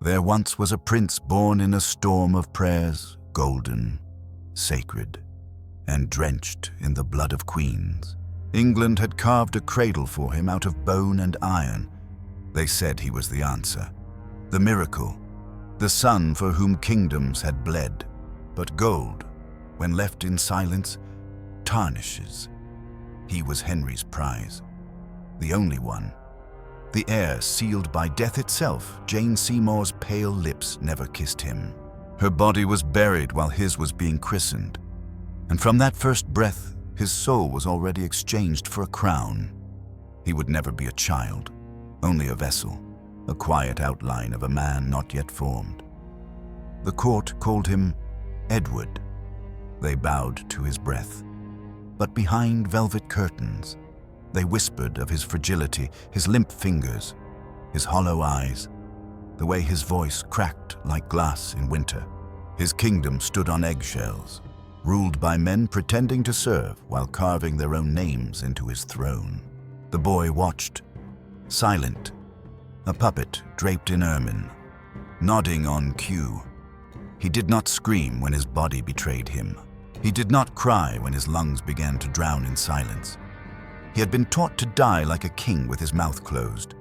There once was a prince born in a storm of prayers, golden, sacred, and drenched in the blood of queens. England had carved a cradle for him out of bone and iron. They said he was the answer, the miracle, the son for whom kingdoms had bled. But gold, when left in silence, tarnishes. He was Henry's prize, the only one. The heir sealed by death itself, Jane Seymour's pale lips never kissed him. Her body was buried while his was being christened. And from that first breath, his soul was already exchanged for a crown. He would never be a child, only a vessel, a quiet outline of a man not yet formed. The court called him Edward. They bowed to his breath. But behind velvet curtains, they whispered of his fragility, his limp fingers, his hollow eyes, the way his voice cracked like glass in winter. His kingdom stood on eggshells, ruled by men pretending to serve while carving their own names into his throne. The boy watched, silent, a puppet draped in ermine, nodding on cue. He did not scream when his body betrayed him. He did not cry when his lungs began to drown in silence. He had been taught to die like a king with his mouth closed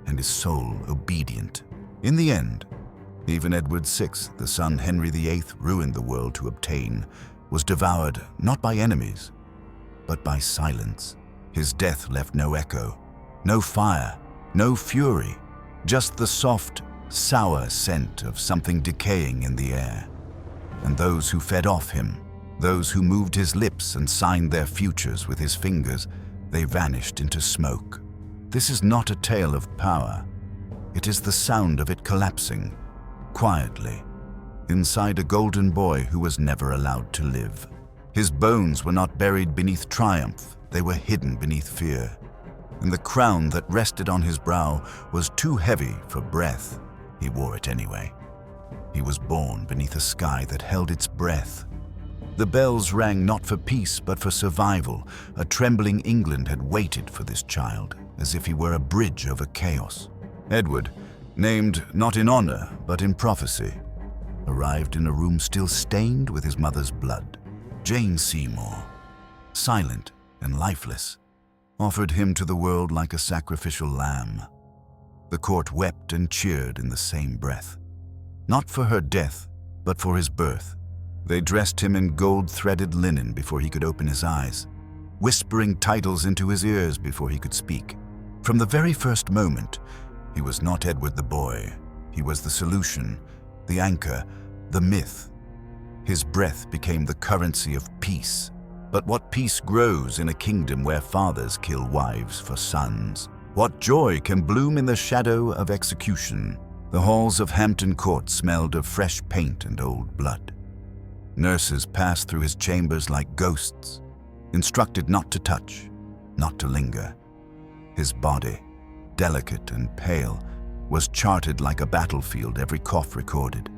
and his soul obedient. In the end, even Edward VI, the son Henry VIII ruined the world to obtain, was devoured not by enemies, but by silence. His death left no echo, no fire, no fury, just the soft, sour scent of something decaying in the air. And those who fed off him, those who moved his lips and signed their futures with his fingers, they vanished into smoke. This is not a tale of power. It is the sound of it collapsing, quietly, inside a golden boy who was never allowed to live. His bones were not buried beneath triumph, they were hidden beneath fear. And the crown that rested on his brow was too heavy for breath. He wore it anyway. He was born beneath a sky that held its breath. The bells rang not for peace, but for survival. A trembling England had waited for this child, as if he were a bridge over chaos. Edward, named not in honor, but in prophecy, arrived in a room still stained with his mother's blood. Jane Seymour, silent and lifeless, offered him to the world like a sacrificial lamb. The court wept and cheered in the same breath, not for her death, but for his birth. They dressed him in gold-threaded linen before he could open his eyes, whispering titles into his ears before he could speak. From the very first moment, he was not Edward the boy. He was the solution, the anchor, the myth. His breath became the currency of peace. But what peace grows in a kingdom where fathers kill wives for sons? What joy can bloom in the shadow of execution? The halls of Hampton Court smelled of fresh paint and old blood. Nurses passed through his chambers like ghosts, instructed not to touch, not to linger. His body, delicate and pale, was charted like a battlefield, every cough recorded,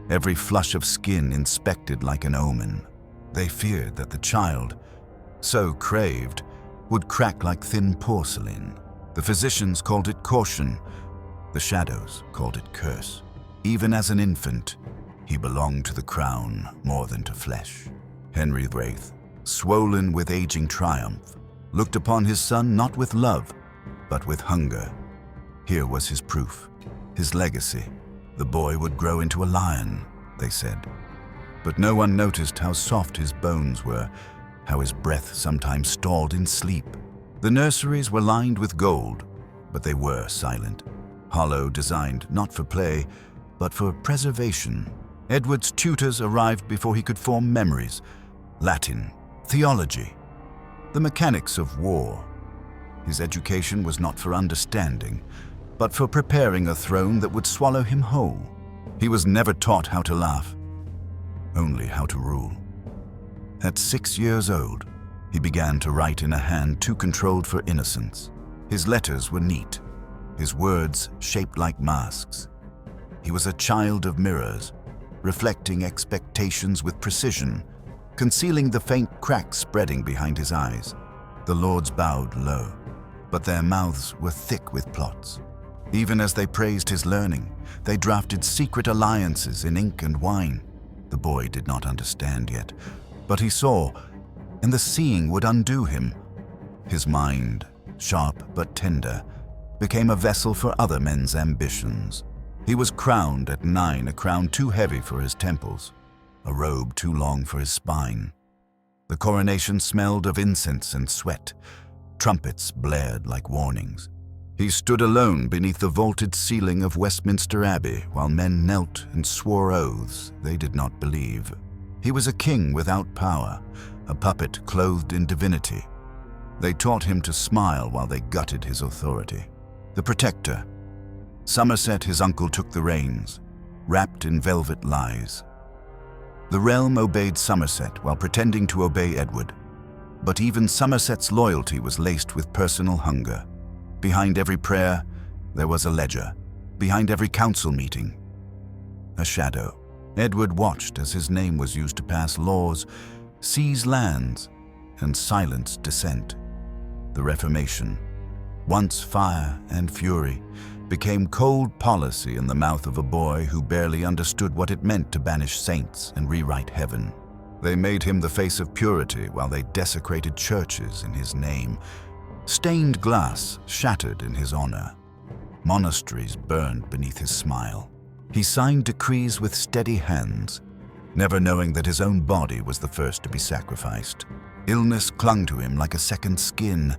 every flush of skin inspected like an omen. They feared that the child, so craved, would crack like thin porcelain. The physicians called it caution, the shadows called it curse. Even as an infant, he belonged to the crown more than to flesh. Henry VIII, swollen with aging triumph, looked upon his son not with love, but with hunger. Here was his proof, his legacy. The boy would grow into a lion, they said. But no one noticed how soft his bones were, how his breath sometimes stalled in sleep. The nurseries were lined with gold, but they were silent, hollow, designed not for play, but for preservation. Edward's tutors arrived before he could form memories, Latin, theology, the mechanics of war. His education was not for understanding, but for preparing a throne that would swallow him whole. He was never taught how to laugh, only how to rule. At 6 years old, he began to write in a hand too controlled for innocence. His letters were neat, his words shaped like masks. He was a child of mirrors, reflecting expectations with precision, concealing the faint cracks spreading behind his eyes. The lords bowed low, but their mouths were thick with plots. Even as they praised his learning, they drafted secret alliances in ink and wine. The boy did not understand yet, but he saw, and the seeing would undo him. His mind, sharp but tender, became a vessel for other men's ambitions. He was crowned at 9, a crown too heavy for his temples, a robe too long for his spine. The coronation smelled of incense and sweat. Trumpets blared like warnings. He stood alone beneath the vaulted ceiling of Westminster Abbey while men knelt and swore oaths they did not believe. He was a king without power, a puppet clothed in divinity. They taught him to smile while they gutted his authority. The protector. Somerset, his uncle, took the reins, wrapped in velvet lies. The realm obeyed Somerset while pretending to obey Edward. But even Somerset's loyalty was laced with personal hunger. Behind every prayer, there was a ledger. Behind every council meeting, a shadow. Edward watched as his name was used to pass laws, seize lands, and silence dissent. The Reformation, once fire and fury, became cold policy in the mouth of a boy who barely understood what it meant to banish saints and rewrite heaven. They made him the face of purity while they desecrated churches in his name. Stained glass shattered in his honor. Monasteries burned beneath his smile. He signed decrees with steady hands, never knowing that his own body was the first to be sacrificed. Illness clung to him like a second skin.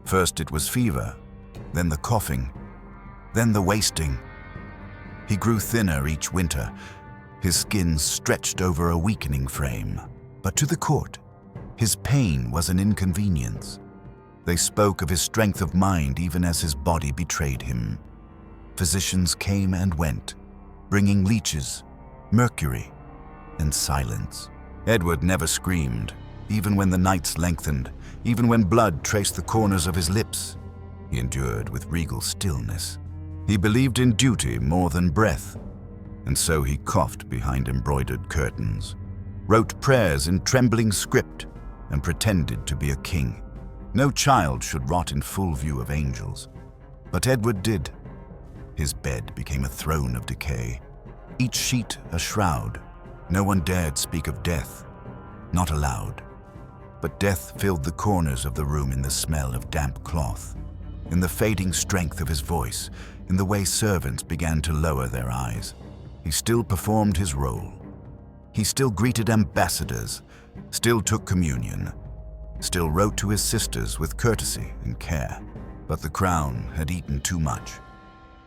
First it was fever, then the coughing, then the wasting. He grew thinner each winter, his skin stretched over a weakening frame. But to the court, his pain was an inconvenience. They spoke of his strength of mind even as his body betrayed him. Physicians came and went, bringing leeches, mercury, and silence. Edward never screamed, even when the nights lengthened, even when blood traced the corners of his lips. He endured with regal stillness. He believed in duty more than breath, and so he coughed behind embroidered curtains, wrote prayers in trembling script, and pretended to be a king. No child should rot in full view of angels, but Edward did. His bed became a throne of decay, each sheet a shroud. No one dared speak of death, not aloud. But death filled the corners of the room in the smell of damp cloth, in the fading strength of his voice, in the way servants began to lower their eyes. He still performed his role. He still greeted ambassadors, still took communion, still wrote to his sisters with courtesy and care. But the crown had eaten too much,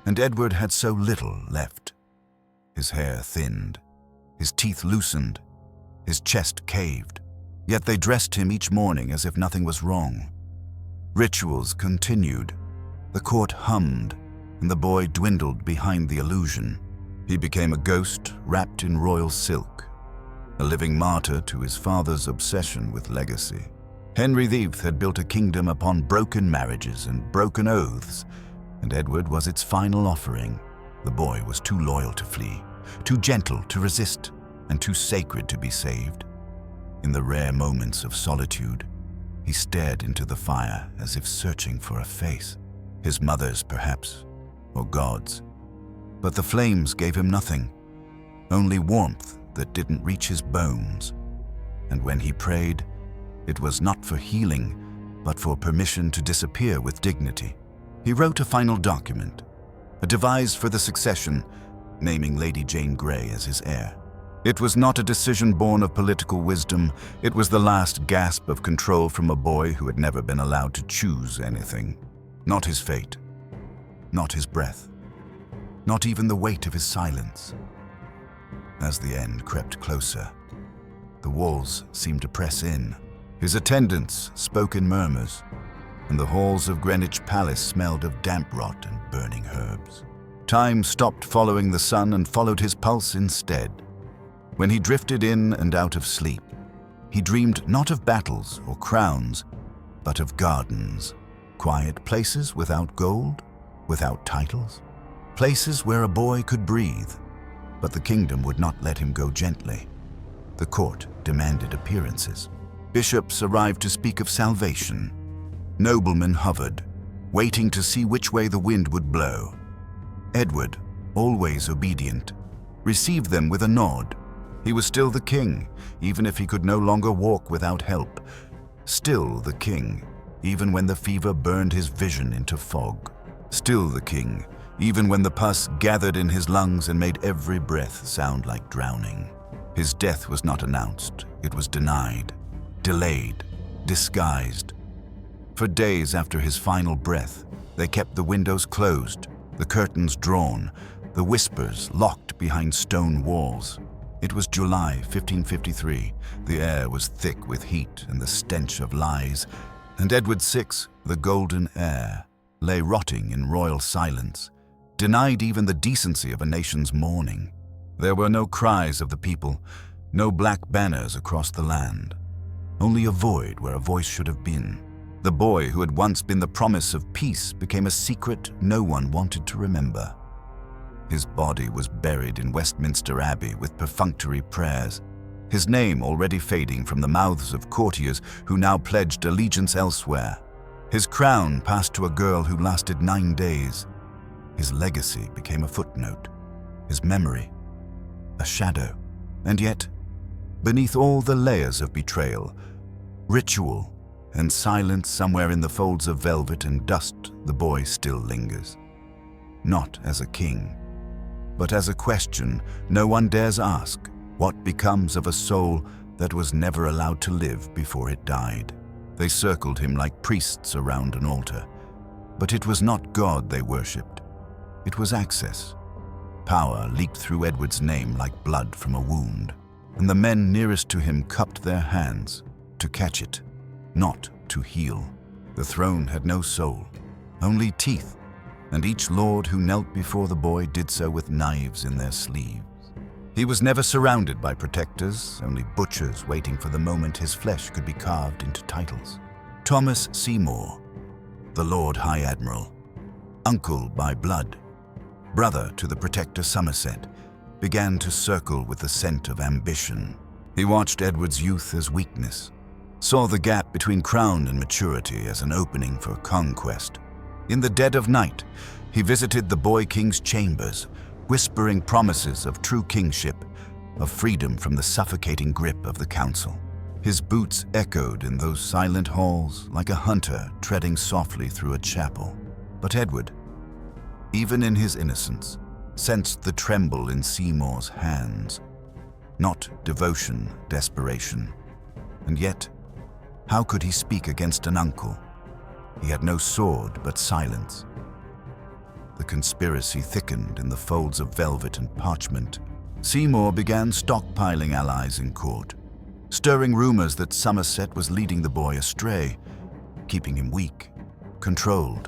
and Edward had so little left. His hair thinned, his teeth loosened, his chest caved. Yet they dressed him each morning as if nothing was wrong. Rituals continued, the court hummed, and the boy dwindled behind the illusion. He became a ghost wrapped in royal silk, a living martyr to his father's obsession with legacy. Henry VIII had built a kingdom upon broken marriages and broken oaths, and Edward was its final offering. The boy was too loyal to flee, too gentle to resist, and too sacred to be saved. In the rare moments of solitude, he stared into the fire as if searching for a face, his mother's perhaps, or God's. But the flames gave him nothing, only warmth that didn't reach his bones. And when he prayed, it was not for healing, but for permission to disappear with dignity. He wrote a final document, a devise for the succession, naming Lady Jane Grey as his heir. It was not a decision born of political wisdom. It was the last gasp of control from a boy who had never been allowed to choose anything. Not his fate, not his breath, not even the weight of his silence. As the end crept closer, the walls seemed to press in. His attendants spoke in murmurs, and the halls of Greenwich Palace smelled of damp rot and burning herbs. Time stopped following the sun and followed his pulse instead. When he drifted in and out of sleep, he dreamed not of battles or crowns, but of gardens, quiet places without gold, without titles, places where a boy could breathe. But the kingdom would not let him go gently. The court demanded appearances. Bishops arrived to speak of salvation. Noblemen hovered, waiting to see which way the wind would blow. Edward, always obedient, received them with a nod. He was still the king, even if he could no longer walk without help. Still the king, even when the fever burned his vision into fog. Still the king, even when the pus gathered in his lungs and made every breath sound like drowning. His death was not announced. It was denied, delayed, disguised. For days after his final breath, they kept the windows closed, the curtains drawn, the whispers locked behind stone walls. It was July 1553. The air was thick with heat and the stench of lies, and Edward VI, the golden heir, lay rotting in royal silence, denied even the decency of a nation's mourning. There were no cries of the people, no black banners across the land, only a void where a voice should have been. The boy who had once been the promise of peace became a secret no one wanted to remember. His body was buried in Westminster Abbey with perfunctory prayers, his name already fading from the mouths of courtiers who now pledged allegiance elsewhere. His crown passed to a girl who lasted 9 days. His legacy became a footnote, his memory a shadow. And yet, beneath all the layers of betrayal, ritual, and silence somewhere in the folds of velvet and dust, the boy still lingers. Not as a king, but as a question no one dares ask: what becomes of a soul that was never allowed to live before it died? They circled him like priests around an altar, but it was not God they worshipped. It was access. Power leaked through Edward's name like blood from a wound, and the men nearest to him cupped their hands to catch it, not to heal. The throne had no soul, only teeth, and each lord who knelt before the boy did so with knives in their sleeves. He was never surrounded by protectors, only butchers waiting for the moment his flesh could be carved into titles. Thomas Seymour, the Lord High Admiral, uncle by blood, brother to the Protector Somerset, began to circle with the scent of ambition. He watched Edward's youth as weakness, saw the gap between crown and maturity as an opening for conquest. In the dead of night, he visited the boy king's chambers, whispering promises of true kingship, of freedom from the suffocating grip of the council. His boots echoed in those silent halls like a hunter treading softly through a chapel. But Edward, even in his innocence, sensed the tremble in Seymour's hands. Not devotion, desperation. And yet, how could he speak against an uncle? He had no sword but silence. The conspiracy thickened in the folds of velvet and parchment. Seymour began stockpiling allies in court, stirring rumors that Somerset was leading the boy astray, keeping him weak, controlled,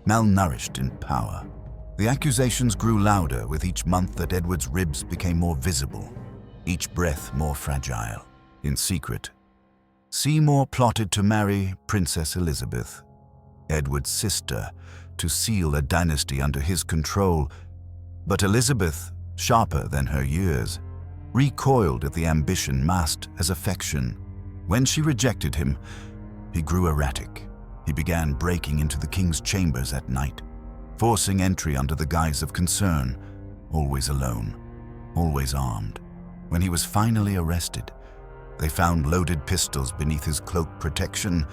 malnourished in power. The accusations grew louder with each month that Edward's ribs became more visible, each breath more fragile. In secret, Seymour plotted to marry Princess Elizabeth, Edward's sister, to seal a dynasty under his control. But Elizabeth, sharper than her years, recoiled at the ambition masked as affection. When she rejected him, he grew erratic. He began breaking into the king's chambers at night, forcing entry under the guise of concern, always alone, always armed. When he was finally arrested, they found loaded pistols beneath his cloak protection.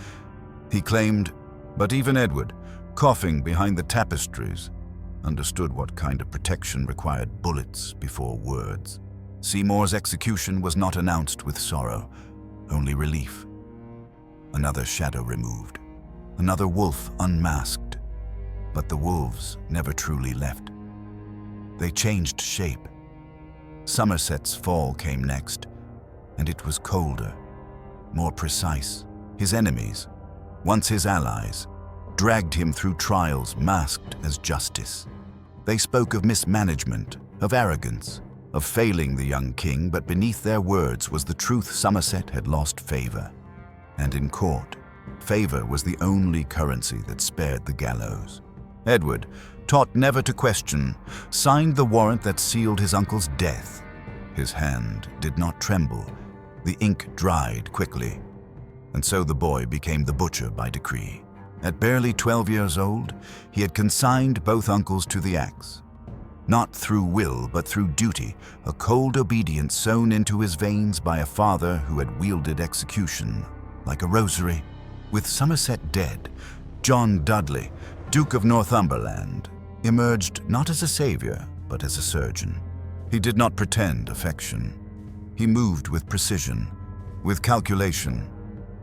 He claimed, but even Edward, coughing behind the tapestries, understood what kind of protection required bullets before words. Seymour's execution was not announced with sorrow, only relief. Another shadow removed, another wolf unmasked. But the wolves never truly left. They changed shape. Somerset's fall came next, and it was colder, more precise. His enemies, once his allies, dragged him through trials masked as justice. They spoke of mismanagement, of arrogance, of failing the young king, but beneath their words was the truth: Somerset had lost favor. And in court, favor was the only currency that spared the gallows. Edward, taught never to question, signed the warrant that sealed his uncle's death. His hand did not tremble. The ink dried quickly. And so the boy became the butcher by decree. At barely 12 years old, he had consigned both uncles to the axe, not through will but through duty, a cold obedience sown into his veins by a father who had wielded execution like a rosary. With Somerset dead, John Dudley, Duke of Northumberland, emerged not as a savior but as a surgeon. He did not pretend affection. He moved with precision, with calculation,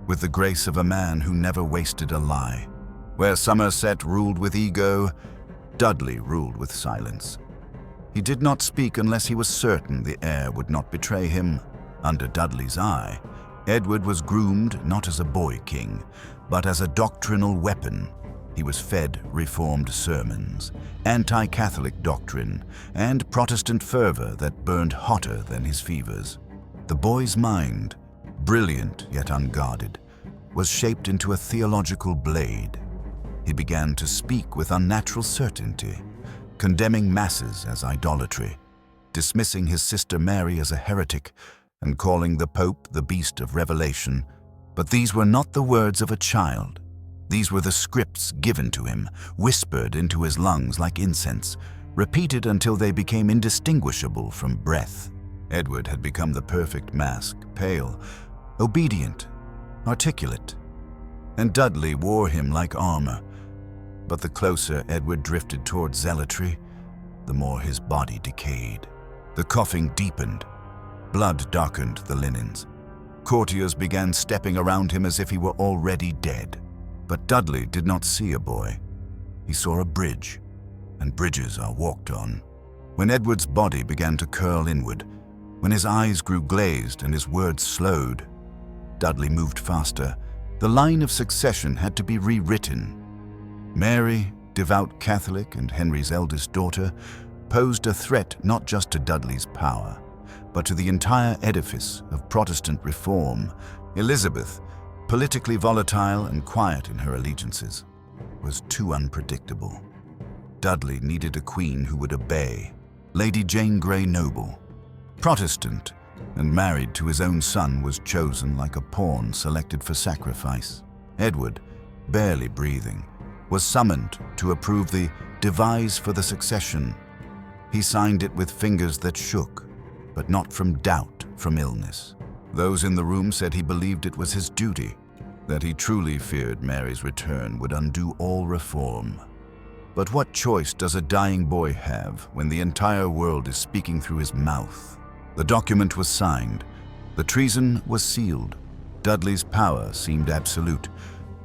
with the grace of a man who never wasted a lie. Where Somerset ruled with ego, Dudley ruled with silence. He did not speak unless he was certain the heir would not betray him. Under Dudley's eye, Edward was groomed not as a boy king, but as a doctrinal weapon. He was fed Reformed sermons, anti-Catholic doctrine, and Protestant fervor that burned hotter than his fevers. The boy's mind, brilliant yet unguarded, was shaped into a theological blade. He began to speak with unnatural certainty, condemning masses as idolatry, dismissing his sister Mary as a heretic, and calling the Pope the beast of revelation. But these were not the words of a child. These were the scripts given to him, whispered into his lungs like incense, repeated until they became indistinguishable from breath. Edward had become the perfect mask, pale, obedient, articulate, and Dudley wore him like armor. But the closer Edward drifted toward zealotry, the more his body decayed. The coughing deepened. Blood darkened the linens. Courtiers began stepping around him as if he were already dead. But Dudley did not see a boy. He saw a bridge, and bridges are walked on. When Edward's body began to curl inward, when his eyes grew glazed and his words slowed, Dudley moved faster. The line of succession had to be rewritten. Mary, devout Catholic and Henry's eldest daughter, posed a threat not just to Dudley's power, but to the entire edifice of Protestant reform. Elizabeth, politically volatile and quiet in her allegiances, was too unpredictable. Dudley needed a queen who would obey. Lady Jane Grey Noble, Protestant and married to his own son, was chosen like a pawn selected for sacrifice. Edward, barely breathing, was summoned to approve the devise for the succession. He signed it with fingers that shook, but not from doubt, from illness. Those in the room said he believed it was his duty, that he truly feared Mary's return would undo all reform. But what choice does a dying boy have when the entire world is speaking through his mouth? The document was signed. The treason was sealed. Dudley's power seemed absolute,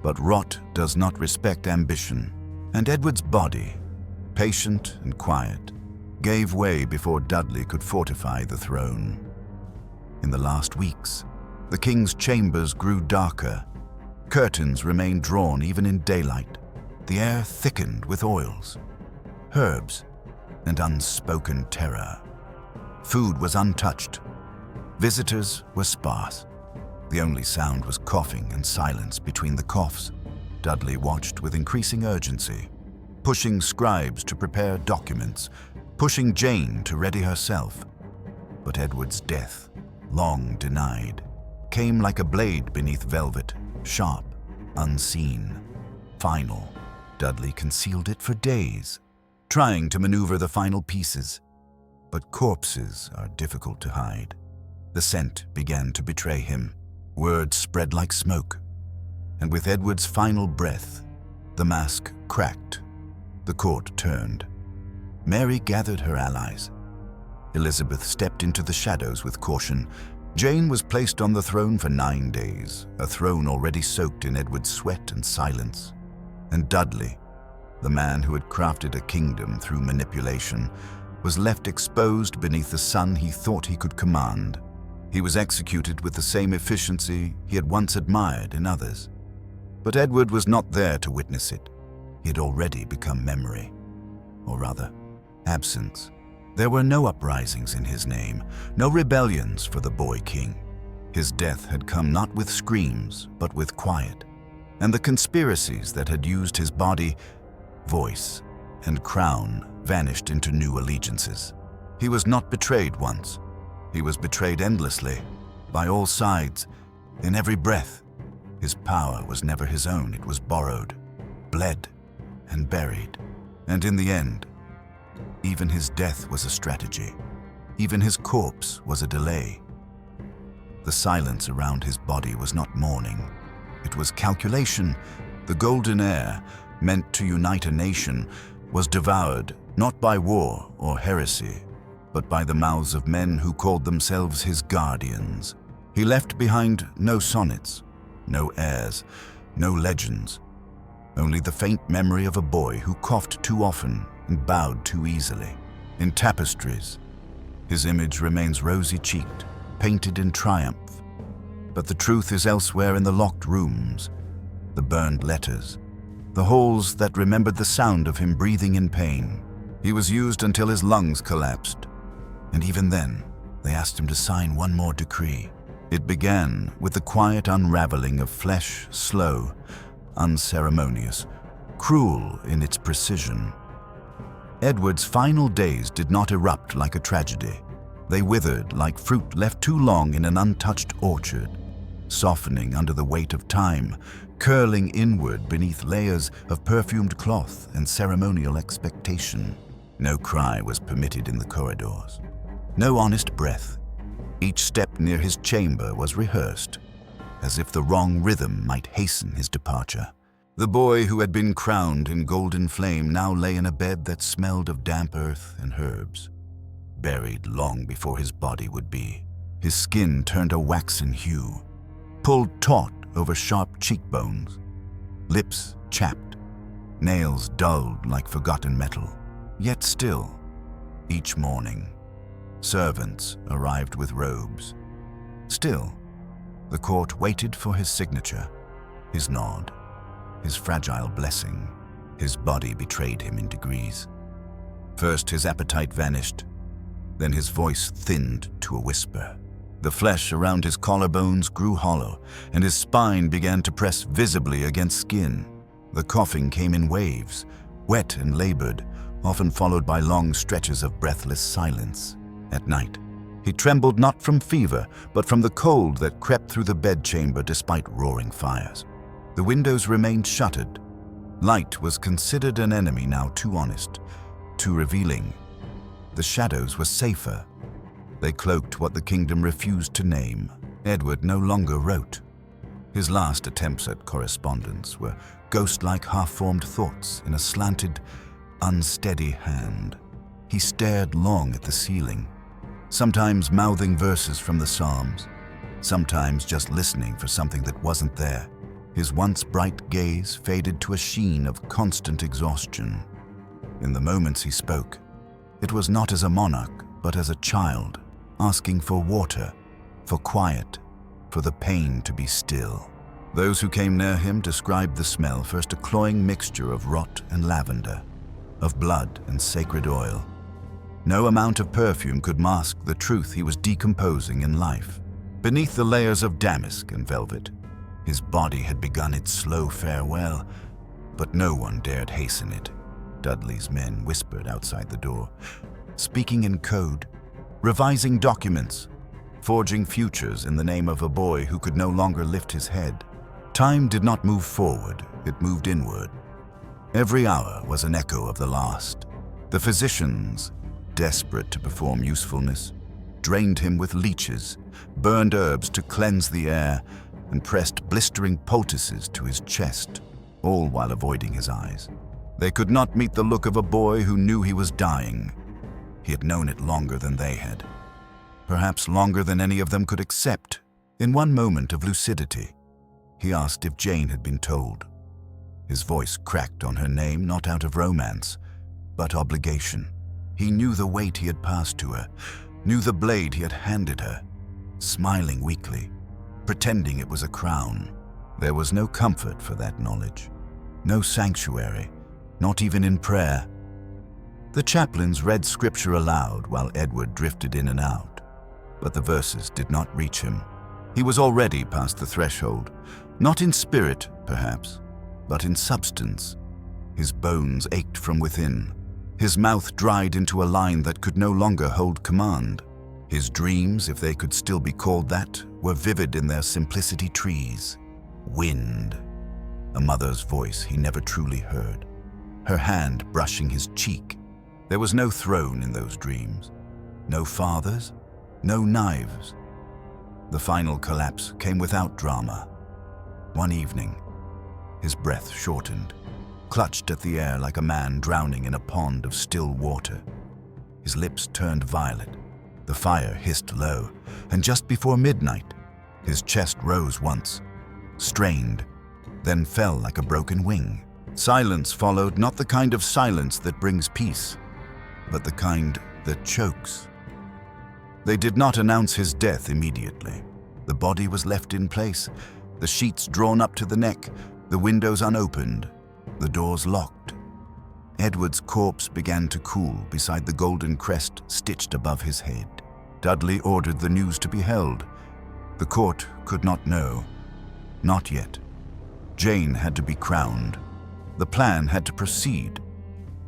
but rot does not respect ambition. And Edward's body, patient and quiet, gave way before Dudley could fortify the throne. In the last weeks, the king's chambers grew darker. Curtains remained drawn even in daylight. The air thickened with oils, herbs, and unspoken terror. Food was untouched. Visitors were sparse. The only sound was coughing and silence between the coughs. Dudley watched with increasing urgency, pushing scribes to prepare documents, pushing Jane to ready herself. But Edward's death, long denied, came like a blade beneath velvet, sharp, unseen, final. Dudley concealed it for days, trying to maneuver the final pieces. But corpses are difficult to hide. The scent began to betray him. Word spread like smoke. And with Edward's final breath, the mask cracked. The court turned. Mary gathered her allies. Elizabeth stepped into the shadows with caution. Jane was placed on the throne for 9 days, a throne already soaked in Edward's sweat and silence. And Dudley, the man who had crafted a kingdom through manipulation, was left exposed beneath the sun he thought he could command. He was executed with the same efficiency he had once admired in others. But Edward was not there to witness it. He had already become memory, or rather, absence. There were no uprisings in his name, no rebellions for the boy king. His death had come not with screams, but with quiet. And the conspiracies that had used his body, voice, and crown vanished into new allegiances. He was not betrayed once. He was betrayed endlessly, by all sides, in every breath. His power was never his own. It was borrowed, bled, and buried. And in the end, Even his death was a strategy. Even his corpse was a delay. The silence around his body was not mourning. It was calculation. The golden heir, meant to unite a nation, was devoured not by war or heresy, but by the mouths of men who called themselves his guardians. He left behind no sonnets, no airs, no legends, only the faint memory of a boy who coughed too often and bowed too easily. In tapestries, his image remains rosy-cheeked, painted in triumph. But the truth is elsewhere in the locked rooms, the burned letters, the halls that remembered the sound of him breathing in pain. He was used until his lungs collapsed, and even then, they asked him to sign one more decree. It began with the quiet unraveling of flesh, slow, unceremonious, cruel in its precision. Edward's final days did not erupt like a tragedy. They withered like fruit left too long in an untouched orchard, softening under the weight of time, curling inward beneath layers of perfumed cloth and ceremonial expectation. No cry was permitted in the corridors. No honest breath. Each step near his chamber was rehearsed, as if the wrong rhythm might hasten his departure. The boy who had been crowned in golden flame now lay in a bed that smelled of damp earth and herbs, buried long before his body would be. His skin turned a waxen hue, pulled taut over sharp cheekbones, lips chapped, nails dulled like forgotten metal. Yet still, each morning, servants arrived with robes. Still, the court waited for his signature, his nod, his fragile blessing. His body betrayed him in degrees. First his appetite vanished, then his voice thinned to a whisper. The flesh around his collarbones grew hollow, and his spine began to press visibly against skin. The coughing came in waves, wet and labored, often followed by long stretches of breathless silence. At night, he trembled not from fever, but from the cold that crept through the bedchamber despite roaring fires. The windows remained shuttered. Light was considered an enemy now too honest, too revealing. The shadows were safer. They cloaked what the kingdom refused to name. Edward no longer wrote. His last attempts at correspondence were ghost-like half-formed thoughts in a slanted, unsteady hand. He stared long at the ceiling, sometimes mouthing verses from the Psalms, sometimes just listening for something that wasn't there. His once bright gaze faded to a sheen of constant exhaustion. In the moments he spoke, it was not as a monarch, but as a child, asking for water, for quiet, for the pain to be still. Those who came near him described the smell, first a cloying mixture of rot and lavender, of blood and sacred oil. No amount of perfume could mask the truth he was decomposing in life. Beneath the layers of damask and velvet, his body had begun its slow farewell, but no one dared hasten it. Dudley's men whispered outside the door, speaking in code, revising documents, forging futures in the name of a boy who could no longer lift his head. Time did not move forward, it moved inward. Every hour was an echo of the last. The physicians, desperate to perform usefulness, drained him with leeches, burned herbs to cleanse the air, and pressed blistering poultices to his chest, all while avoiding his eyes. They could not meet the look of a boy who knew he was dying. He had known it longer than they had, perhaps longer than any of them could accept. In one moment of lucidity, he asked if Jane had been told. His voice cracked on her name, not out of romance, but obligation. He knew the weight he had passed to her, knew the blade he had handed her, smiling weakly, pretending it was a crown. There was no comfort for that knowledge, no sanctuary, not even in prayer. The chaplains read scripture aloud while Edward drifted in and out, but the verses did not reach him. He was already past the threshold, not in spirit, perhaps, but in substance. His bones ached from within. His mouth dried into a line that could no longer hold command. His dreams, if they could still be called that, were vivid in their simplicity. Trees, wind, a mother's voice he never truly heard, her hand brushing his cheek, There was no throne in those dreams, no fathers, no knives. The final collapse came without drama. One evening, his breath shortened, clutched at the air like a man drowning in a pond of still water. His lips turned violet, the fire hissed low, and just before midnight, his chest rose once, strained, then fell like a broken wing. Silence followed, not the kind of silence that brings peace, but the kind that chokes. They did not announce his death immediately. The body was left in place, the sheets drawn up to the neck, the windows unopened, the doors locked. Edward's corpse began to cool beside the golden crest stitched above his head. Dudley ordered the news to be held. The court could not know. Not yet. Jane had to be crowned. The plan had to proceed.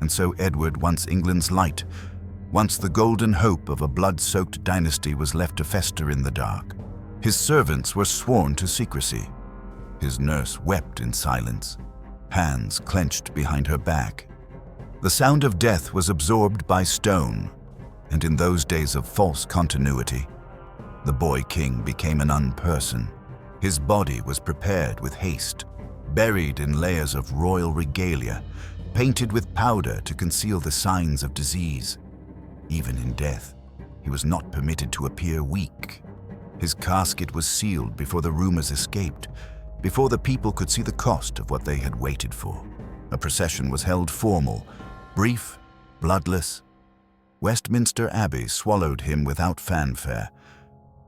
And so Edward, once England's light, once the golden hope of a blood-soaked dynasty, was left to fester in the dark. His servants were sworn to secrecy. His nurse wept in silence, hands clenched behind her back. The sound of death was absorbed by stone, and in those days of false continuity, the boy king became an unperson. His body was prepared with haste, buried in layers of royal regalia, painted with powder to conceal the signs of disease. Even in death, he was not permitted to appear weak. His casket was sealed before the rumors escaped, before the people could see the cost of what they had waited for. A procession was held formal, brief, bloodless. Westminster Abbey swallowed him without fanfare.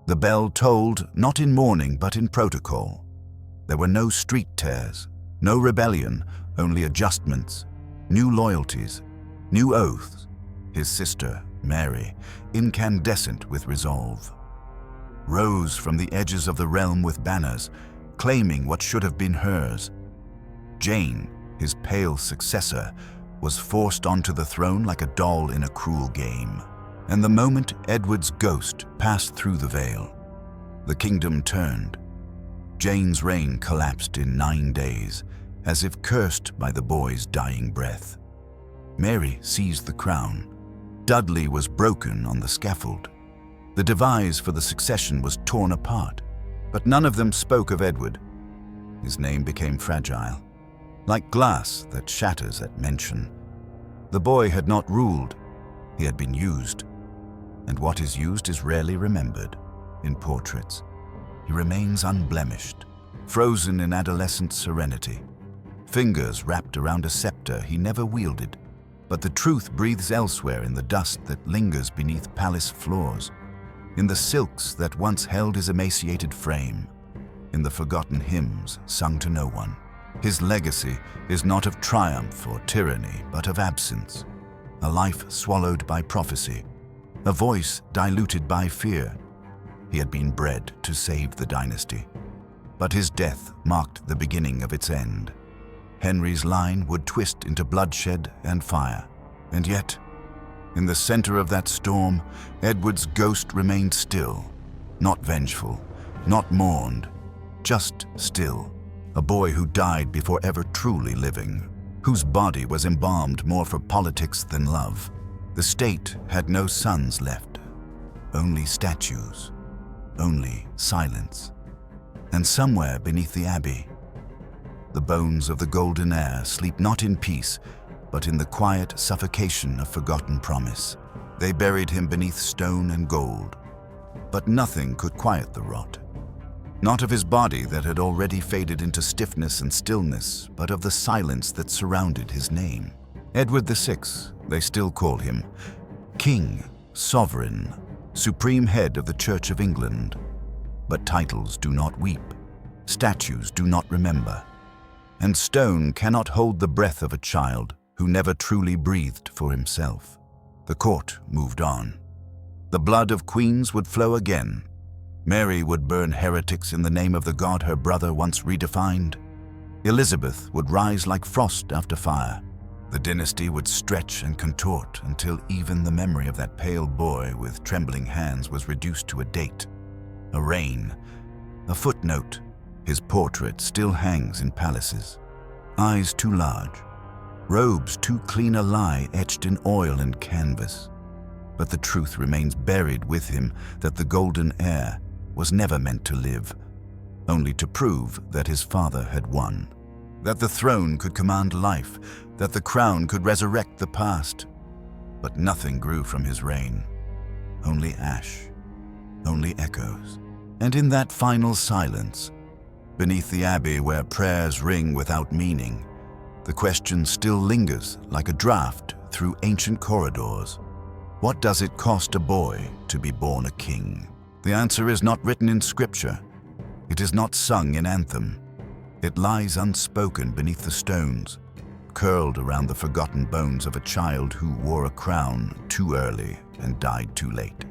The bell tolled, not in mourning but in protocol. There were no street tears, no rebellion, only adjustments, new loyalties, new oaths. His sister, Mary, incandescent with resolve, rose from the edges of the realm with banners, claiming what should have been hers. Jane, his pale successor, was forced onto the throne like a doll in a cruel game. And the moment Edward's ghost passed through the veil, the kingdom turned. Jane's reign collapsed in 9 days, as if cursed by the boy's dying breath. Mary seized the crown. Dudley was broken on the scaffold. The devise for the succession was torn apart, but none of them spoke of Edward. His name became fragile, like glass that shatters at mention. The boy had not ruled, he had been used. And what is used is rarely remembered. In portraits, he remains unblemished, frozen in adolescent serenity, fingers wrapped around a scepter he never wielded. But the truth breathes elsewhere, in the dust that lingers beneath palace floors, in the silks that once held his emaciated frame, in the forgotten hymns sung to no one. His legacy is not of triumph or tyranny, but of absence, a life swallowed by prophecy, a voice diluted by fear. He had been bred to save the dynasty, but his death marked the beginning of its end. Henry's line would twist into bloodshed and fire. And yet, in the center of that storm, Edward's ghost remained still, not vengeful, not mourned, just still. A boy who died before ever truly living, whose body was embalmed more for politics than love. The state had no sons left, only statues, only silence. And somewhere beneath the abbey, the bones of the golden heir sleep not in peace, but in the quiet suffocation of forgotten promise. They buried him beneath stone and gold, but nothing could quiet the rot. Not of his body that had already faded into stiffness and stillness, but of the silence that surrounded his name. Edward VI, they still call him, king, sovereign, supreme head of the Church of England. But titles do not weep, statues do not remember, and stone cannot hold the breath of a child who never truly breathed for himself. The court moved on. The blood of queens would flow again. Mary would burn heretics in the name of the God her brother once redefined. Elizabeth would rise like frost after fire. The dynasty would stretch and contort until even the memory of that pale boy with trembling hands was reduced to a date, a reign, a footnote. His portrait still hangs in palaces. Eyes too large, robes too clean a lie etched in oil and canvas. But the truth remains buried with him that the golden heir was never meant to live, only to prove that his father had won. That the throne could command life, that the crown could resurrect the past. But nothing grew from his reign. Only ash, only echoes. And in that final silence, beneath the abbey where prayers ring without meaning, the question still lingers like a draught through ancient corridors. What does it cost a boy to be born a king? The answer is not written in scripture. It is not sung in anthem. It lies unspoken beneath the stones, curled around the forgotten bones of a child who wore a crown too early and died too late.